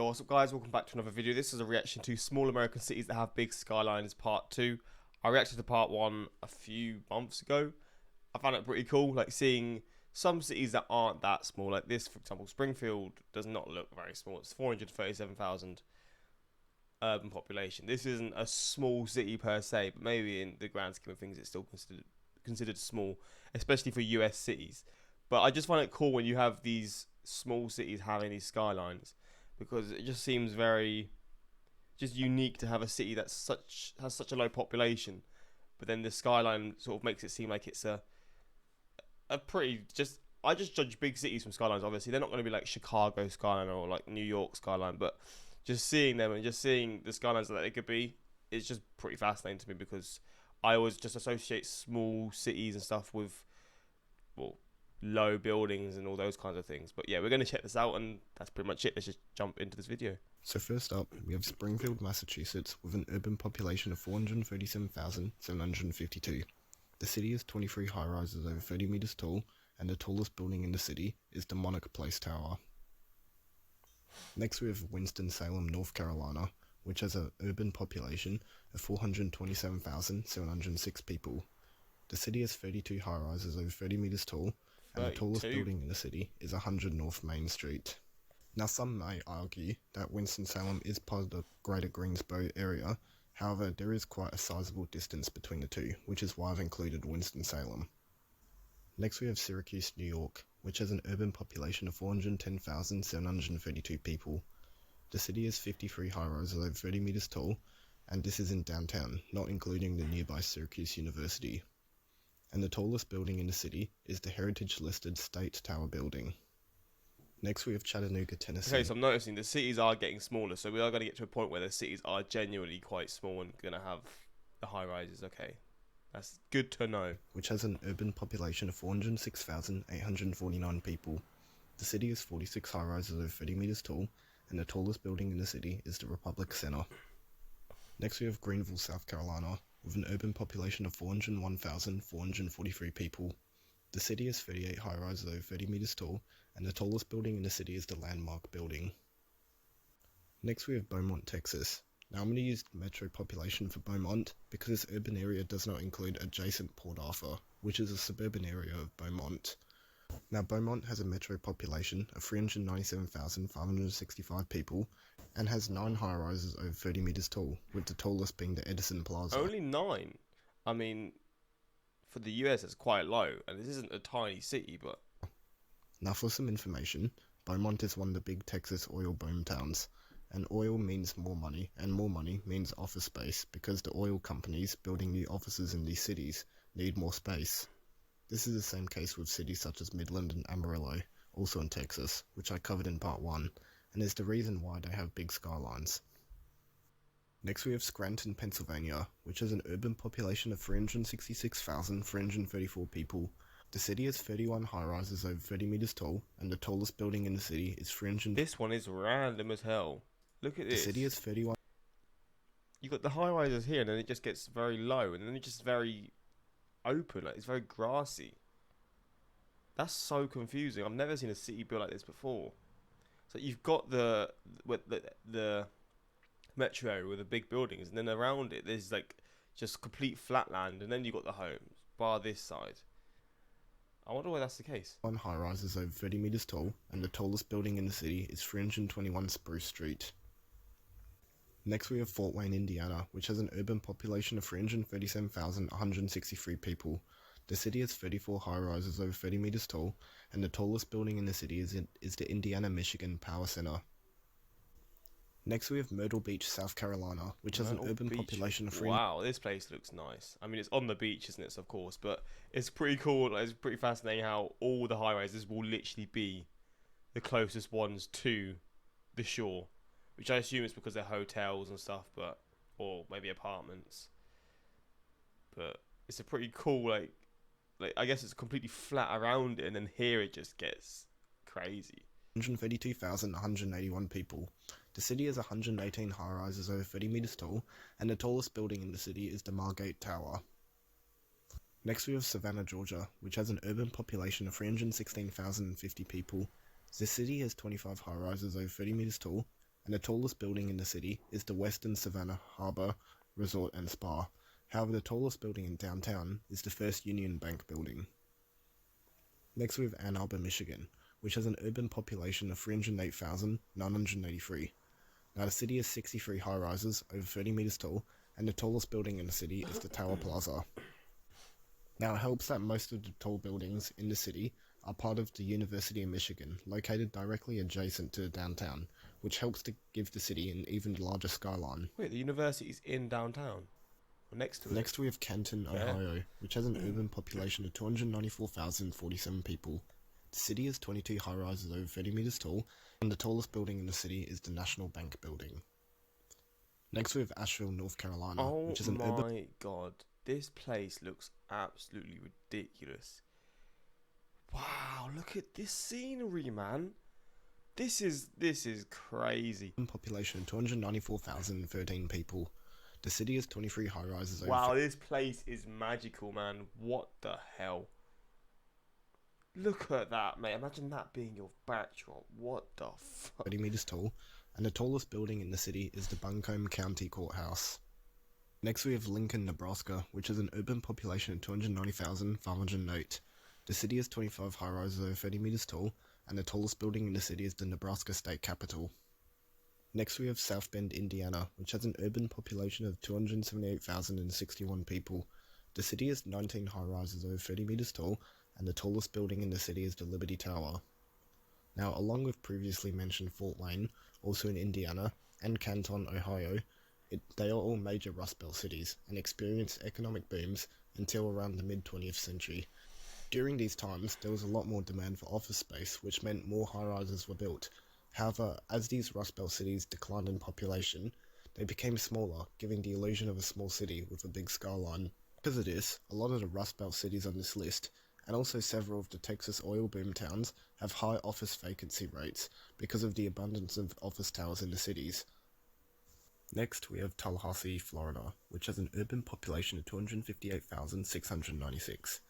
Yo, what's up guys, welcome back to another video. This is a reaction to small American cities that have big skylines part 2. I reacted to part 1 a few months ago. I found it pretty cool, like seeing some cities that aren't that small, like this for example. Springfield does not look very small. It's 437,000 urban population. This isn't a small city per se, but maybe in the grand scheme of things it's still considered small, especially for US cities. But I just find it cool when you have these small cities having these skylines, because it just seems very just unique to have a city that's has such a low population, but then the skyline sort of makes it seem like it's a pretty I just judge big cities from skylines. Obviously they're not going to be like Chicago skyline or like New York skyline, but just seeing them and just seeing the skylines that they could be, it's just pretty fascinating to me, because I always just associate small cities and stuff with, well, low buildings and all those kinds of things. But yeah, we're going to check this out, and that's pretty much it. Let's just jump into this video. So first up, we have Springfield, Massachusetts, with an urban population of 437,752. The city has 23 high-rises over 30 meters tall, and the tallest building in the city is the Monarch Place Tower. Next we have Winston-Salem, North Carolina, which has an urban population of 427,706 people. The city has 32 high-rises over 30 meters tall, and the tallest building in the city is 100 North Main Street. Now some may argue that Winston-Salem is part of the greater Greensboro area, however there is quite a sizable distance between the two, which is why I've included Winston-Salem. Next we have Syracuse, New York, which has an urban population of 410,732 people. The city has 53 high-rises over 30 meters tall, and this is in downtown, not including the nearby Syracuse University. And the tallest building in the city is the heritage-listed State Tower building. Next we have Chattanooga, Tennessee. Okay, so I'm noticing the cities are getting smaller, so we are going to get to a point where the cities are genuinely quite small and going to have the high rises. Okay, that's good to know. Which has an urban population of 406,849 people. The city has 46 high rises over 30 meters tall, and the tallest building in the city is the Republic Center. Next we have Greenville, South Carolina, with an urban population of 401,443 people. The city has 38 high rises over 30 meters tall, and the tallest building in the city is the Landmark Building. Next we have Beaumont, Texas. Now I'm going to use the metro population for Beaumont, because this urban area does not include adjacent Port Arthur, which is a suburban area of Beaumont. Now Beaumont has a metro population of 397,565 people, and has 9 high-rises over 30 meters tall, with the tallest being the Edison Plaza. Only 9? I mean, for the US it's quite low, and this isn't a tiny city, but... Now for some information, Beaumont is one of the big Texas oil boomtowns, and oil means more money, and more money means office space, because the oil companies building new offices in these cities need more space. This is the same case with cities such as Midland and Amarillo, also in Texas, which I covered in part 1, and is the reason why they have big skylines. Next we have Scranton, Pennsylvania, which has an urban population of 366,334 people. The city has 31 high-rises over 30 meters tall, and the tallest building in the city is 300. This one is random as hell. Look at this. The city has 31. You got the high-rises here, and then it just gets very low, and then it's just very open, like it's very grassy. That's so confusing. I've never seen a city built like this before. So you've got the metro area with the big buildings, and then around it there's like just complete flat land, and then you got the homes bar this side. I wonder why that's the case. One high-rise is over 30 meters tall, and the tallest building in the city is 321 Spruce Street. Next we have Fort Wayne, Indiana, which has an urban population of 337,163 people. The city has 34 high-rises over 30 meters tall, and the tallest building in the city is the Indiana-Michigan Power Center. Next we have Myrtle Beach, South Carolina, which has an urban population of... Wow, this place looks nice. I mean, it's on the beach, isn't it, of course, but it's pretty cool. Like, it's pretty fascinating how all the high-rises will literally be the closest ones to the shore, which I assume is because they're hotels and stuff, but or maybe apartments. But it's a pretty cool, like I guess it's completely flat around it, and then here it just gets crazy. 132,181 people. The city has 118 high-rises over 30 meters tall, and the tallest building in the city is the Margate Tower. Next we have Savannah, Georgia, which has an urban population of 316,050 people. The city has 25 high-rises over 30 meters tall, and the tallest building in the city is the Western Savannah Harbour Resort and Spa. However, the tallest building in downtown is the First Union Bank building. Next we have Ann Arbor, Michigan, which has an urban population of 308,983. Now the city has 63 high-rises over 30 meters tall, and the tallest building in the city is the Tower Plaza. Now it helps that most of the tall buildings in the city are part of the University of Michigan, located directly adjacent to downtown, which helps to give the city an even larger skyline. Wait, the university's in downtown? Or next to it? Next we have Canton, Ohio, which has an urban population of 294,047 people. The city has 22 high-rises over 30 meters tall, and the tallest building in the city is the National Bank building. Next we have Asheville, North Carolina, which is an urban... Oh my god, this place looks absolutely ridiculous. Wow, look at this scenery, man. This is crazy. Population of 294,013 people. The city has 23 high-rises over... Wow, this place is magical, man. What the hell? Look at that, mate. Imagine that being your backdrop. What the fuck? 30 meters tall, and the tallest building in the city is the Buncombe County Courthouse. Next we have Lincoln, Nebraska, which has an urban population of 290,508. The city has 25 high-rises over 30 meters tall, and the tallest building in the city is the Nebraska State Capitol. Next we have South Bend, Indiana, which has an urban population of 278,061 people. The city has 19 high-rises over 30 meters tall, and the tallest building in the city is the Liberty Tower. Now, along with previously mentioned Fort Wayne, also in Indiana, and Canton, Ohio, they are all major Rust Belt cities and experienced economic booms until around the mid-20th century. During these times, there was a lot more demand for office space, which meant more high-rises were built. However, as these Rust Belt cities declined in population, they became smaller, giving the illusion of a small city with a big skyline. Because of this, a lot of the Rust Belt cities on this list, and also several of the Texas oil boom towns, have high office vacancy rates because of the abundance of office towers in the cities. Next, we have Tallahassee, Florida, which has an urban population of 258,696.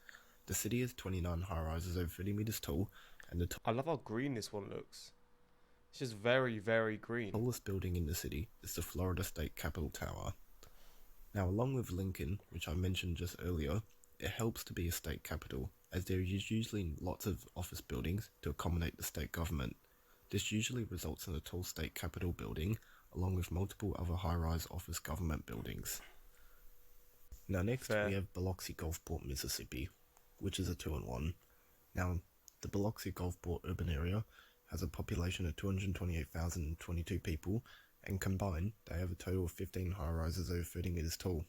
The city has 29 high-rises over 30 meters tall, and I love how green this one looks. It's just very, very green. The tallest building in the city is the Florida State Capitol Tower. Now, along with Lincoln, which I mentioned just earlier, it helps to be a state capital, as there is usually lots of office buildings to accommodate the state government. This usually results in a tall state capitol building, along with multiple other high-rise office government buildings. Now next we have Biloxi Gulfport, Mississippi, which is a 2-in-1. Now, the Biloxi Gulfport urban area has a population of 228,022 people, and combined, they have a total of 15 high-rises over 30 meters tall.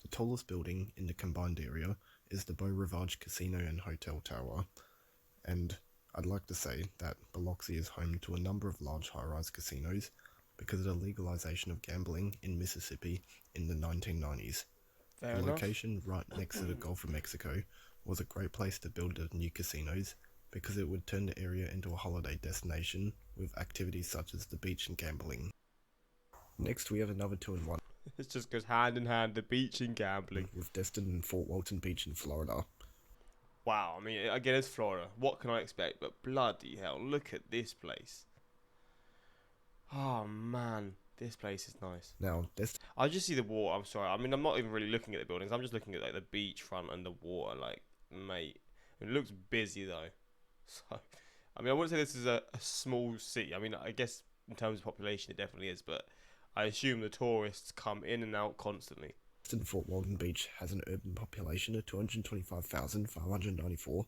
The tallest building in the combined area is the Beau Rivage Casino and Hotel Tower, and I'd like to say that Biloxi is home to a number of large high-rise casinos because of the legalization of gambling in Mississippi in the 1990s. The location right next to the Gulf of Mexico was a great place to build the new casinos because it would turn the area into a holiday destination with activities such as the beach and gambling. Next we have another 2-in-1. It just goes hand in hand, the beach and gambling. With Destin and Fort Walton Beach in Florida. Wow, I mean, again, it's Florida. What can I expect? But bloody hell, look at this place. Oh, man. This place is nice. Now, I just see the water. I'm sorry. I mean, I'm not even really looking at the buildings. I'm just looking at like the beachfront and the water. Like, mate, it looks busy though. So, I mean, I wouldn't say this is a small city. I mean, I guess in terms of population, it definitely is. But I assume the tourists come in and out constantly. Fort Walton Beach has an urban population of 225,594,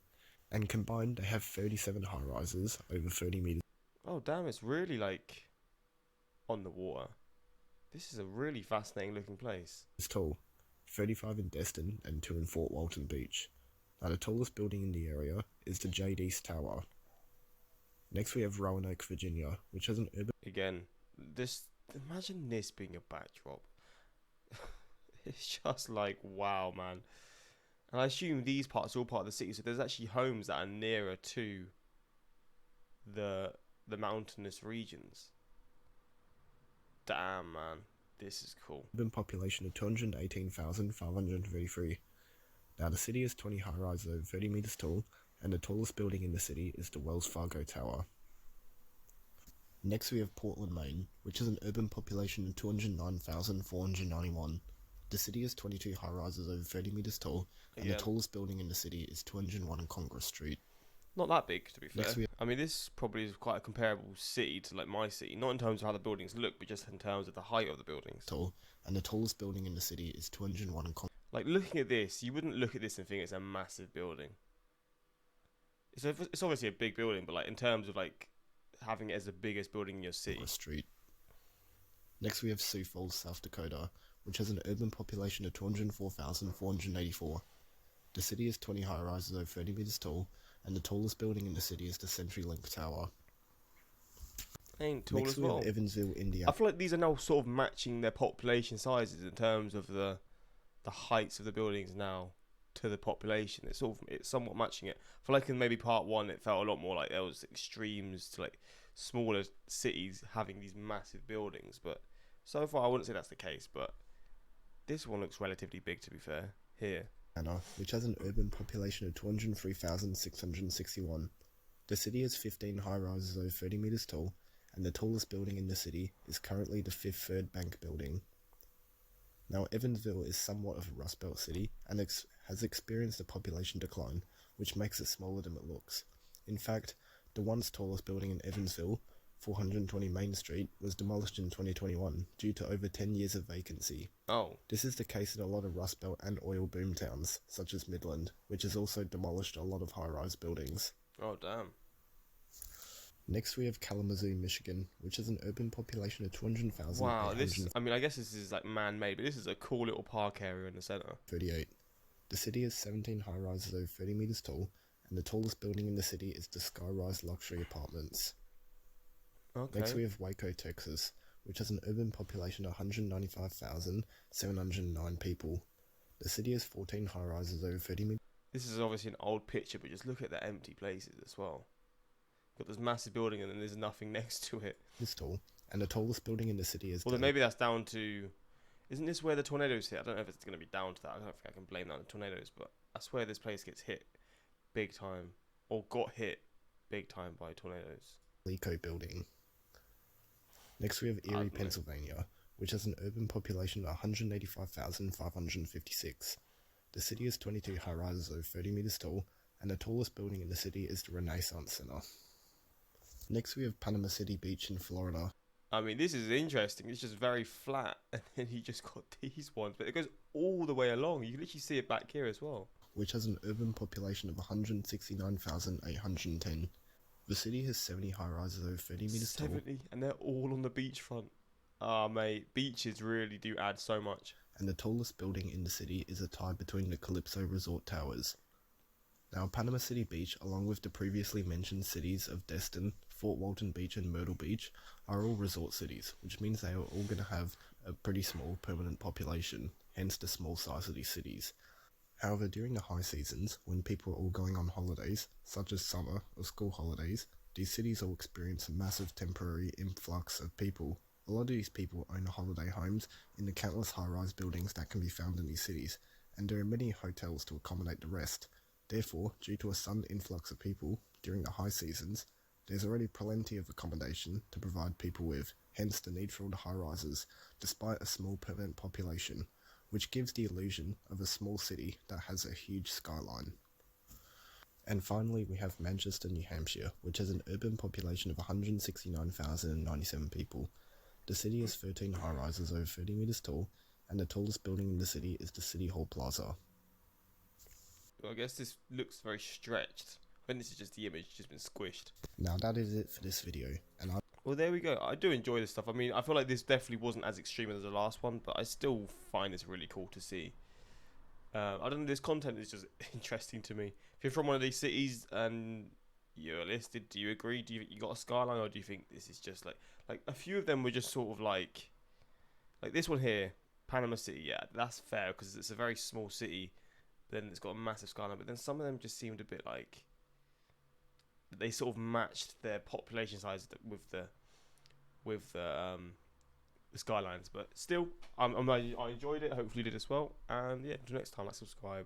and combined they have 37 high-rises over 30 meters. Oh, damn! It's really like on the water. This is a really fascinating looking place. It's tall, 35 in Destin and 2 in Fort Walton Beach. Now the tallest building in the area is the Jade East Tower. Next we have Roanoke, Virginia, which has an urban... Again, imagine this being a backdrop. It's just like, wow, man. And I assume these parts are all part of the city, so there's actually homes that are nearer to the mountainous regions. Damn, man. This is cool. Urban population of 218,533. Now the city has 20 high-rises over 30 meters tall, and the tallest building in the city is the Wells Fargo Tower. Next we have Portland, Maine, which has an urban population of 209,491. The city has 22 high-rises over 30 meters tall, and the Yeah, tallest building in the city is 201 Congress Street. not that big to be Next fair. we I mean, this probably is quite a comparable city to like my city, not in terms of how the buildings look, but just in terms of the height of the buildings. tall, and the tallest building in the city is 201 Congress. Like looking at this, you wouldn't look at this and think it's a massive building. It's obviously a big building, but like in terms of like having it as the biggest building in your city. Street. Next we have Sioux Falls, South Dakota, which has an urban population of 204,484. The city has 20 high-rises over 30 meters tall, and the tallest building in the city is the CenturyLink Tower. Ain't tall Next as we well. have Evansville, I Indiana. feel like these are now sort of matching their population sizes in terms of the heights of the buildings now to the population. It's somewhat matching it. I feel like in maybe part one it felt a lot more like there was extremes to like smaller cities having these massive buildings, but so far I wouldn't say that's the case, but this one looks relatively big to be fair here. Which has an urban population of 203,661. The city has 15 high-rises over 30 meters tall, and the tallest building in the city is currently the Fifth Third Bank building. Now, Evansville is somewhat of a Rust Belt city and has experienced a population decline, which makes it smaller than it looks. In fact, the once tallest building in Evansville, 420 Main Street, was demolished in 2021 due to over 10 years of vacancy. Oh, This is the case in a lot of Rust Belt and oil boom towns, such as Midland, which has also demolished a lot of high-rise buildings. oh damn. Next we have Kalamazoo, Michigan, which has an urban population of 200,000. Wow, I guess this is like man-made, but this is a cool little park area in the centre. 38. The city has 17 high-rises over 30 meters tall, and the tallest building in the city is the Skyrise Luxury Apartments. Okay. Next we have Waco, Texas, which has an urban population of 195,709 people. The city has 14 high-rises over 30 meters. This is obviously an old picture, but just look at the empty places as well. Got this massive building and then there's nothing next to it. Is tall, and the tallest building in the city is. Well, then maybe that's down to. Isn't this where the tornadoes hit? I don't know if it's going to be down to that. I don't think I can blame that on the tornadoes, but that's where this place gets hit big time, or got hit big time by tornadoes. Lico building. Next we have Erie, Pennsylvania, which has an urban population of 185,556. The city has 22 high-rises over 30 meters tall, and the tallest building in the city is the Renaissance Center. Next we have Panama City Beach in Florida. I mean, this is interesting. It's just very flat, and then you just got these ones, but it goes all the way along. You can literally see it back here as well. Which has an urban population of 169,810. The city has 70 high-rises over 30 meters tall. 70, and they're all on the beachfront. Ah, mate, beaches really do add so much. And the tallest building in the city is a tie between the Calypso Resort Towers. Now, Panama City Beach, along with the previously mentioned cities of Destin, Fort Walton Beach and Myrtle Beach, are all resort cities, which means they are all going to have a pretty small permanent population, hence the small size of these cities. However, during the high seasons, when people are all going on holidays, such as summer or school holidays, these cities all experience a massive temporary influx of people. A lot of these people own holiday homes in the countless high-rise buildings that can be found in these cities, and there are many hotels to accommodate the rest. Therefore, due to a sudden influx of people during the high seasons, there's already plenty of accommodation to provide people with, hence the need for all the high-rises, despite a small permanent population, which gives the illusion of a small city that has a huge skyline. And finally, we have Manchester, New Hampshire, which has an urban population of 169,097 people. The city has 13 high-rises over 30 meters tall, and the tallest building in the city is the City Hall Plaza. Well, I guess this looks very stretched. I think this is just the image, just been squished. Now that is it for this video, and Well, there we go. I do enjoy this stuff. I mean, I feel like this definitely wasn't as extreme as the last one, but I still find this really cool to see. I don't know, this content is just interesting to me. If you're from one of these cities and you're listed, do you agree? Do you think you got a skyline, or do you think this is just like a few of them were just sort of like this one here, Panama City, yeah, that's fair because it's a very small city, but then it's got a massive skyline, but then some of them just seemed a bit like they sort of matched their population size with the skylines, but still, I enjoyed it. Hopefully, you did as well. And yeah, until next time, like, subscribe.